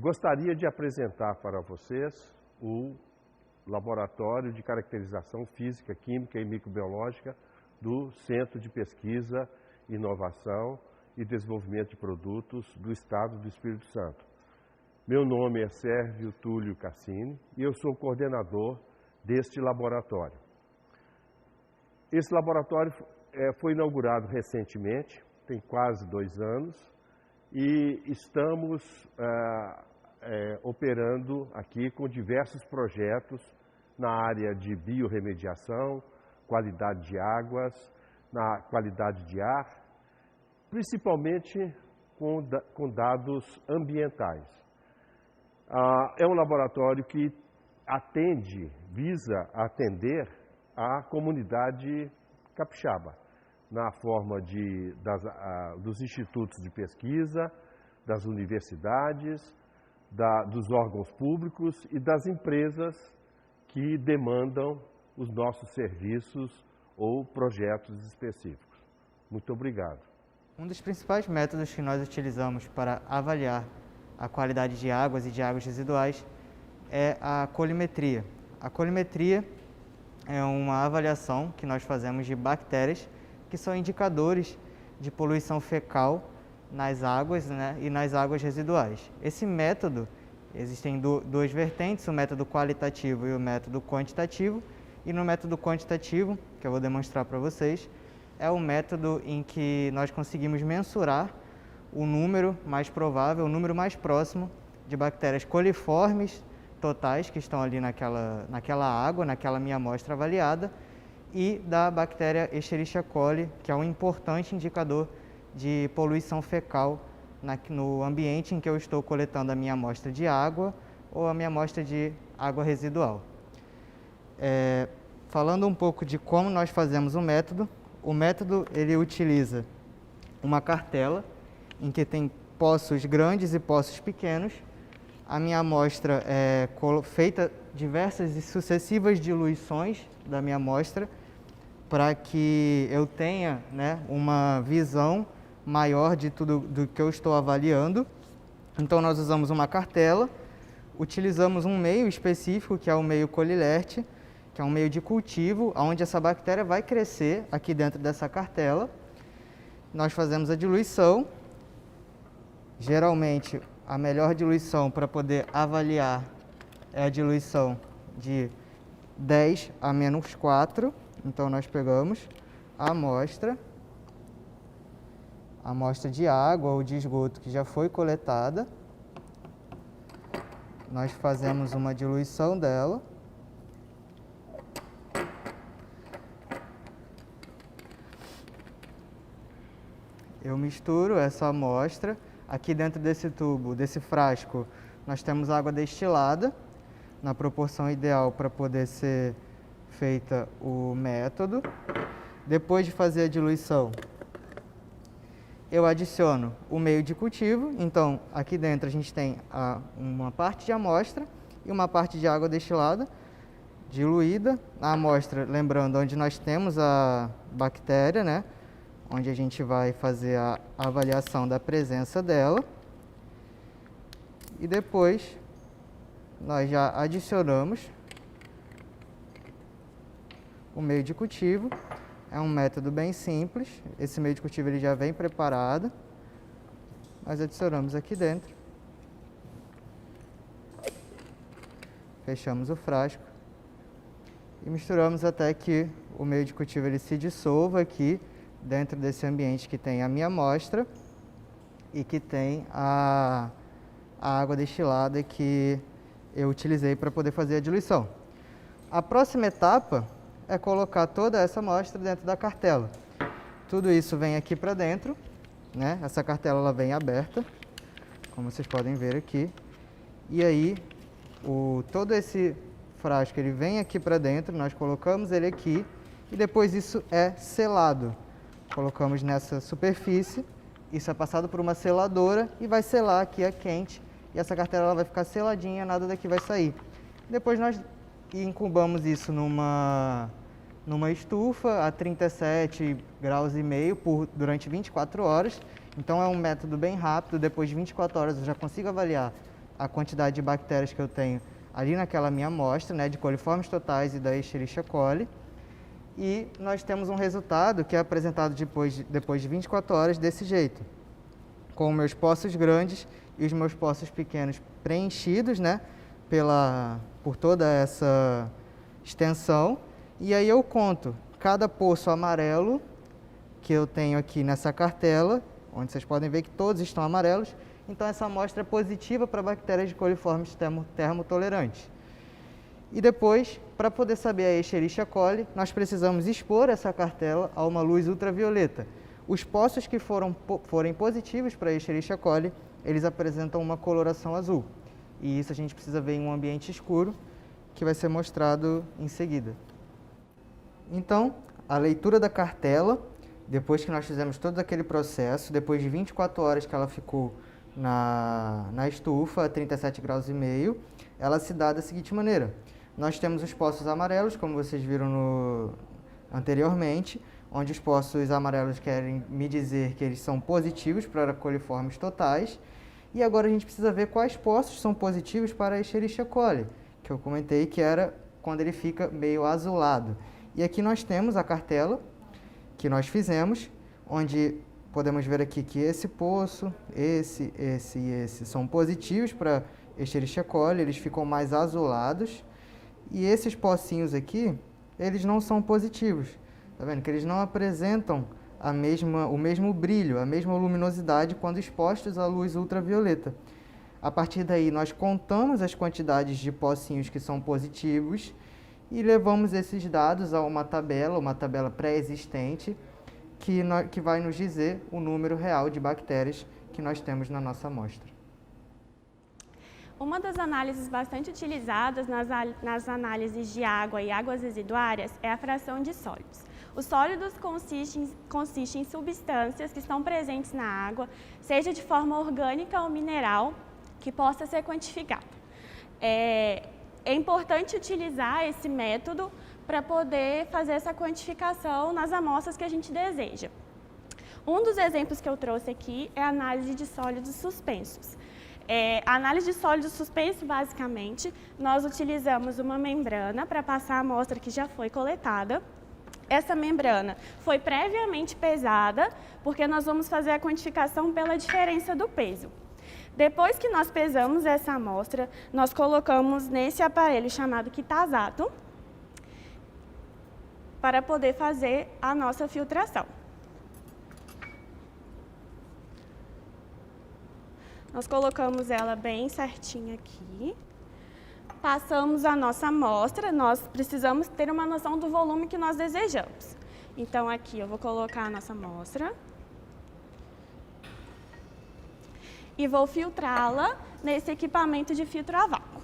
Gostaria de apresentar para vocês o Laboratório de Caracterização Física, Química e Microbiológica do Centro de Pesquisa, Inovação e Desenvolvimento de Produtos do Estado do Espírito Santo. Meu nome é Sérgio Túlio Cassini e eu sou coordenador deste laboratório. Esse laboratório foi inaugurado recentemente, tem quase 2 anos, e estamos operando aqui com diversos projetos na área de biorremediação, qualidade de águas, na qualidade de ar, principalmente com dados ambientais. É um laboratório que visa atender a comunidade capixaba, na forma dos institutos de pesquisa, das universidades, dos órgãos públicos e das empresas que demandam os nossos serviços ou projetos específicos. Muito obrigado. Um dos principais métodos que nós utilizamos para avaliar a qualidade de águas e de águas residuais é a colimetria. A colimetria é uma avaliação que nós fazemos de bactérias que são indicadores de poluição fecal nas águas, e nas águas residuais. Esse método, existem duas vertentes, o método qualitativo e o método quantitativo. E no método quantitativo, que eu vou demonstrar para vocês, é o método em que nós conseguimos mensurar o número mais provável, o número mais próximo de bactérias coliformes totais que estão ali naquela água, naquela minha amostra avaliada, e da bactéria Escherichia coli, que é um importante indicador de poluição fecal no ambiente em que eu estou coletando a minha amostra de água ou a minha amostra de água residual. Falando um pouco de como nós fazemos o método ele utiliza uma cartela em que tem poços grandes e poços pequenos. A minha amostra é feita diversas e sucessivas diluições da minha amostra para que eu tenha uma visão maior de tudo do que eu estou avaliando. Então nós usamos uma cartela, utilizamos um meio específico que é o meio Colilert, que é um meio de cultivo, onde essa bactéria vai crescer aqui dentro dessa cartela. Nós fazemos a diluição. Geralmente, a melhor diluição para poder avaliar é a diluição de 10 a menos 4. Então, nós pegamos a amostra de água ou de esgoto que já foi coletada. Nós fazemos uma diluição dela. Eu misturo essa amostra. Aqui dentro desse tubo, desse frasco, nós temos água destilada, na proporção ideal para poder ser feita o método. Depois de fazer a diluição, eu adiciono o meio de cultivo. Então, aqui dentro a gente tem uma parte de amostra e uma parte de água destilada, diluída. A amostra, lembrando, onde nós temos a bactéria, onde a gente vai fazer a avaliação da presença dela. E depois, nós já adicionamos o meio de cultivo. É um método bem simples. Esse meio de cultivo ele já vem preparado. Nós adicionamos aqui dentro. Fechamos o frasco. E misturamos até que o meio de cultivo ele se dissolva aqui dentro desse ambiente que tem a minha amostra e que tem a água destilada que eu utilizei para poder fazer a diluição. A próxima etapa é colocar toda essa amostra dentro da cartela. Tudo isso vem aqui para dentro, Essa cartela ela vem aberta, como vocês podem ver aqui. E aí, todo esse frasco ele vem aqui para dentro, nós colocamos ele aqui e depois isso é selado. Colocamos nessa superfície, isso é passado por uma seladora e vai selar aqui a quente. E essa cartela ela vai ficar seladinha, nada daqui vai sair. Depois nós incubamos isso numa estufa a 37 graus e meio durante 24 horas. Então é um método bem rápido, depois de 24 horas eu já consigo avaliar a quantidade de bactérias que eu tenho ali naquela minha amostra, né, de coliformes totais e da Escherichia coli. E nós temos um resultado que é apresentado depois de 24 horas desse jeito, com meus poços grandes e os meus poços pequenos preenchidos, né, por toda essa extensão. E aí eu conto cada poço amarelo que eu tenho aqui nessa cartela, onde vocês podem ver que todos estão amarelos. Então essa amostra é positiva para bactérias de coliformes termotolerantes. E depois, para poder saber a Escherichia coli, nós precisamos expor essa cartela a uma luz ultravioleta. Os poços que forem positivos para a Escherichia coli, eles apresentam uma coloração azul. E isso a gente precisa ver em um ambiente escuro, que vai ser mostrado em seguida. Então, a leitura da cartela, depois que nós fizemos todo aquele processo, depois de 24 horas que ela ficou na estufa, a 37,5 graus, ela se dá da seguinte maneira. Nós temos os poços amarelos, como vocês viram anteriormente, onde os poços amarelos querem me dizer que eles são positivos para coliformes totais. E agora a gente precisa ver quais poços são positivos para a Escherichia coli, que eu comentei que era quando ele fica meio azulado. E aqui nós temos a cartela que nós fizemos, onde podemos ver aqui que esse poço, esse e esse são positivos para Escherichia coli, eles ficam mais azulados. E esses pocinhos aqui, eles não são positivos. Tá vendo? Que eles não apresentam o mesmo brilho, a mesma luminosidade quando expostos à luz ultravioleta. A partir daí, nós contamos as quantidades de pocinhos que são positivos e levamos esses dados a uma tabela pré-existente, que vai nos dizer o número real de bactérias que nós temos na nossa amostra. Uma das análises bastante utilizadas nas análises de água e águas residuárias é a fração de sólidos. Os sólidos consistem em substâncias que estão presentes na água, seja de forma orgânica ou mineral, que possa ser quantificado. É importante utilizar esse método para poder fazer essa quantificação nas amostras que a gente deseja. Um dos exemplos que eu trouxe aqui é a análise de sólidos suspensos. A análise de sólidos suspensos, basicamente, nós utilizamos uma membrana para passar a amostra que já foi coletada. Essa membrana foi previamente pesada, porque nós vamos fazer a quantificação pela diferença do peso. Depois que nós pesamos essa amostra, nós colocamos nesse aparelho chamado Kitazato, para poder fazer a nossa filtração. Nós colocamos ela bem certinha aqui, passamos a nossa amostra, nós precisamos ter uma noção do volume que nós desejamos. Então aqui eu vou colocar a nossa amostra e vou filtrá-la nesse equipamento de filtro a vácuo.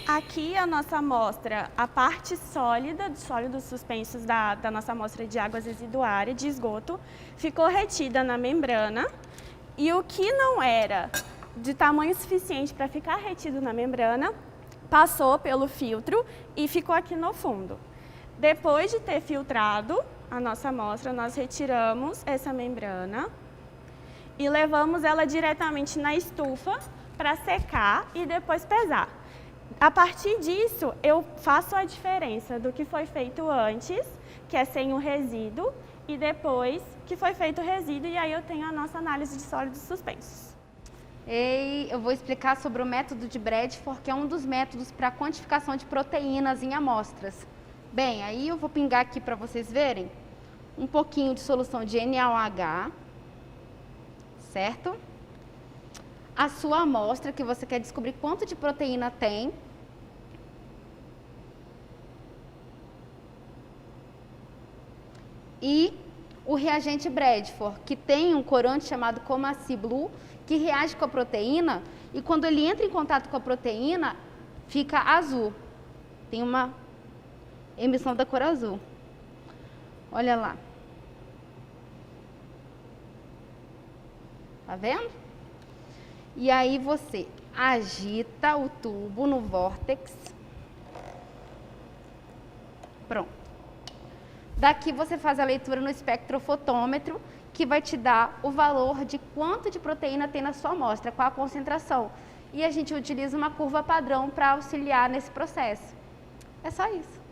Aqui a nossa amostra, a parte sólida dos sólidos suspensos da nossa amostra de águas residuárias, de esgoto, ficou retida na membrana e o que não era de tamanho suficiente para ficar retido na membrana, passou pelo filtro e ficou aqui no fundo. Depois de ter filtrado a nossa amostra, nós retiramos essa membrana e levamos ela diretamente na estufa para secar e depois pesar. A partir disso, eu faço a diferença do que foi feito antes, que é sem o resíduo, e depois que foi feito o resíduo, e aí eu tenho a nossa análise de sólidos suspensos. E eu vou explicar sobre o método de Bradford, que é um dos métodos para quantificação de proteínas em amostras. Bem, aí eu vou pingar aqui para vocês verem um pouquinho de solução de NaOH, certo? A sua amostra, que você quer descobrir quanto de proteína tem. E o reagente Bradford, que tem um corante chamado Comacy Blue, que reage com a proteína e quando ele entra em contato com a proteína, fica azul. Tem uma emissão da cor azul. Olha lá. Tá vendo? E aí você agita o tubo no vórtex. Pronto. Daqui você faz a leitura no espectrofotômetro, que vai te dar o valor de quanto de proteína tem na sua amostra, qual a concentração. E a gente utiliza uma curva padrão para auxiliar nesse processo. É só isso.